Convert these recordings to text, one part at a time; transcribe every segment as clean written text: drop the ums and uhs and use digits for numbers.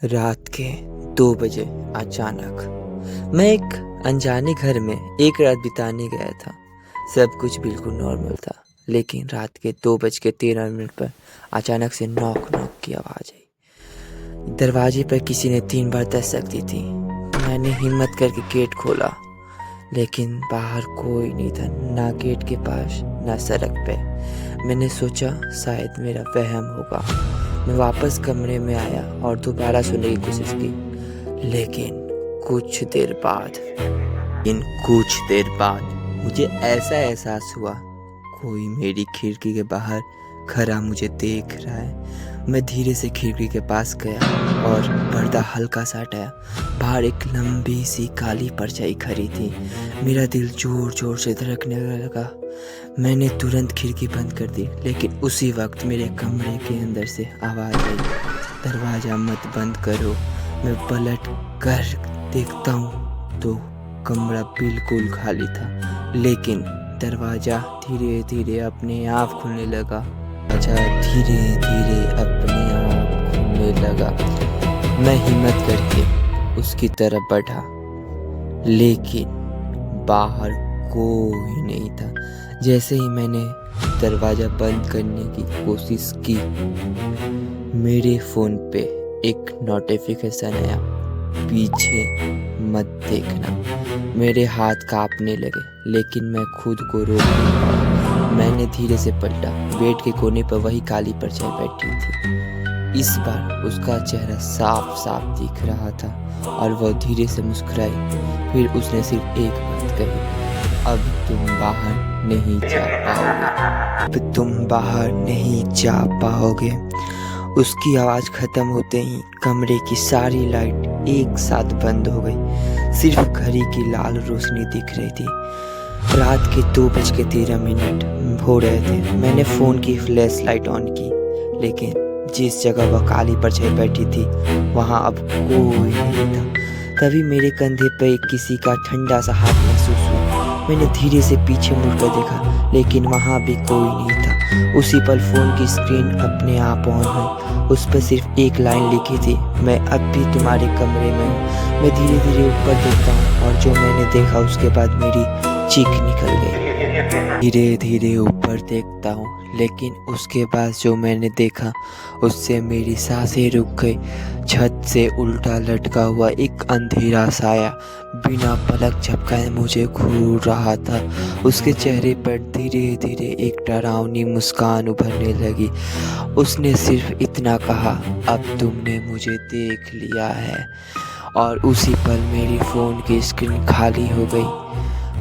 रात के 2 बजे अचानक मैं एक अनजाने घर में एक रात बिताने गया था। सब कुछ बिल्कुल नॉर्मल था, लेकिन रात के 2:13 पर अचानक से नॉक नॉक की आवाज़ आई। दरवाजे पर किसी ने 3 बार दस्तक दी थी। मैंने हिम्मत करके गेट खोला, लेकिन बाहर कोई नहीं था, ना गेट के पास ना सड़क पे। मैंने सोचा शायद मेरा वहम होगा। मैं वापस कमरे में आया और दोबारा सुनने की कोशिश की, लेकिन कुछ देर बाद मुझे ऐसा एहसास हुआ कोई मेरी खिड़की के बाहर खड़ा मुझे देख रहा है। मैं धीरे से खिड़की के पास गया और पर्दा हल्का सा हटाया। बाहर एक लंबी सी काली परछाई खड़ी थी। मेरा दिल जोर जोर से धड़कने लगा। मैंने तुरंत खिड़की बंद कर दी, लेकिन उसी वक्त मेरे कमरे के अंदर से आवाज़ आई, दरवाज़ा मत बंद करो। मैं पलट कर देखता हूँ तो कमरा बिल्कुल खाली था, लेकिन दरवाज़ा धीरे धीरे अपने आप खुलने लगा। मैं हिम्मत करके उसकी तरफ बढ़ा, लेकिन बाहर कोई नहीं था। जैसे ही मैंने दरवाज़ा बंद करने की कोशिश की, मेरे फ़ोन पे एक नोटिफिकेशन आया, पीछे मत देखना। मेरे हाथ कांपने लगे, लेकिन मैं खुद को रोक नहीं पाया। मैंने धीरे से पलटा। बेड के कोने पर वही काली परछाई बैठी थी। इस बार उसका चेहरा साफ साफ दिख रहा था और वह धीरे से मुस्कुराई। फिर उसने सिर्फ एक बात कही, अब तुम बाहर नहीं जा पाओगे। उसकी आवाज़ खत्म होते ही कमरे की सारी लाइट एक साथ बंद हो गई। सिर्फ घड़ी की लाल रोशनी दिख रही थी। रात के 2:13 हो रहे थे। मैंने फ़ोन की फ्लैश लाइट ऑन की, लेकिन जिस जगह वह काली परछाई बैठी थी वहाँ अब कोई नहीं था। तभी मेरे कंधे पर किसी का ठंडा सा हाथ महसूस हुआ। मैंने धीरे से पीछे मुड़कर देखा, लेकिन वहाँ भी कोई नहीं था। उसी पल फ़ोन की स्क्रीन अपने आप ऑन हुई। उस पर सिर्फ एक लाइन लिखी थी, मैं अब भी तुम्हारे कमरे में हूँ। मैं धीरे धीरे ऊपर देखता हूँ और जो मैंने देखा उसके बाद मेरी चीख निकल गई। धीरे धीरे ऊपर देखता हूँ, लेकिन उसके बाद जो मैंने देखा उससे मेरी सांसें रुक गई। छत से उल्टा लटका हुआ एक अंधेरा साया बिना पलक झपकाए मुझे घूर रहा था। उसके चेहरे पर धीरे धीरे एक डरावनी मुस्कान उभरने लगी। उसने सिर्फ इतना कहा, अब तुमने मुझे देख लिया है। और उसी पल मेरी फ़ोन की स्क्रीन खाली हो गई।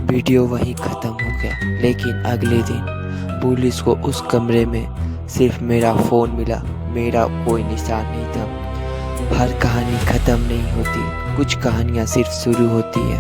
वीडियो वहीं ख़त्म हो गया। लेकिन अगले दिन पुलिस को उस कमरे में सिर्फ मेरा फ़ोन मिला, मेरा कोई निशान नहीं था। हर कहानी ख़त्म नहीं होती, कुछ कहानियाँ सिर्फ शुरू होती है।